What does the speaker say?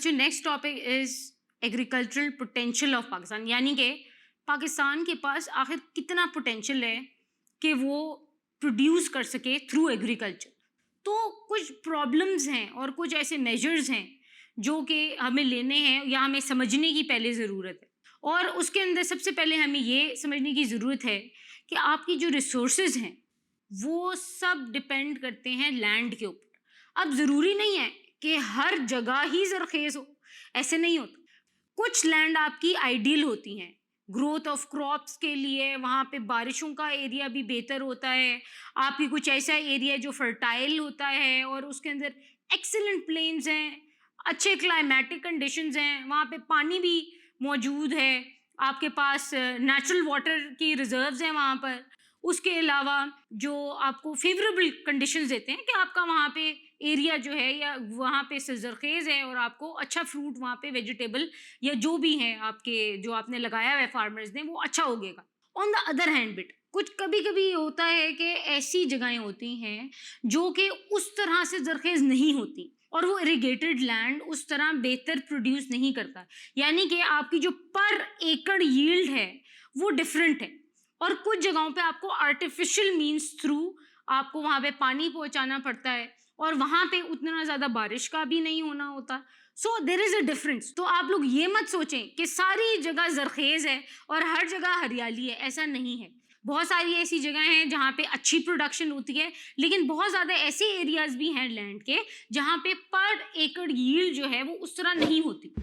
बच्चों next topic is agricultural potential of Pakistan, यानी कि पाकिस्तान के पास आखिर कितना पोटेंशियल है कि वो प्रोड्यूस कर सके थ्रू एग्रीकल्चर। तो कुछ प्रॉब्लम्स हैं और कुछ ऐसे मेजर्स हैं जो कि हमें लेने हैं या हमें समझने की पहले ज़रूरत है। और उसके अंदर सबसे पहले हमें ये समझने की ज़रूरत है कि आपकी जो रिसोर्सेज हैं वो सब डिपेंड करते हैं लैंड के ऊपर। अब ज़रूरी नहीं है कि हर जगह ही ज़रखेज़ हो, ऐसे नहीं होता। कुछ लैंड आपकी आइडियल होती हैं ग्रोथ ऑफ क्रॉप्स के लिए, वहाँ पे बारिशों का एरिया भी बेहतर होता है। आपकी कुछ ऐसा एरिया जो फर्टाइल होता है और उसके अंदर एक्सीलेंट प्लेन्स हैं, अच्छे क्लाइमेटिक कंडीशंस हैं, वहाँ पे पानी भी मौजूद है, आपके पास नेचुरल वाटर की रिजर्व्स हैं वहाँ पर। उसके अलावा जो आपको फेवरेबल कंडीशंस देते हैं कि आपका वहाँ पे एरिया जो है या वहाँ पे ज़रखेज़ है और आपको अच्छा फ्रूट वहाँ पे वेजिटेबल या जो भी है आपके जो आपने लगाया हुआ है फार्मर्स ने वो अच्छा उगेगा। On the other hand bit कुछ कभी कभी होता है कि ऐसी जगहें होती हैं जो कि उस तरह से ज़रखेज़ नहीं होती और वो इरिगेटेड लैंड उस तरह बेहतर प्रोड्यूस नहीं करता, यानी कि आपकी जो पर एकड़ यील्ड है वो डिफरेंट है। और कुछ जगहों पे आपको आर्टिफिशियल मींस थ्रू आपको वहाँ पे पानी पहुँचाना पड़ता है और वहाँ पे उतना ज़्यादा बारिश का भी नहीं होना होता। सो देर इज़ अ डिफरेंस। तो आप लोग ये मत सोचें कि सारी जगह ज़रखेज़ है और हर जगह हरियाली है, ऐसा नहीं है। बहुत सारी ऐसी जगह हैं जहाँ पे अच्छी प्रोडक्शन होती है, लेकिन बहुत ज़्यादा ऐसे एरियाज भी हैं लैंड के जहाँ पे पर एकड़ यील्ड जो है वो उस तरह नहीं होती।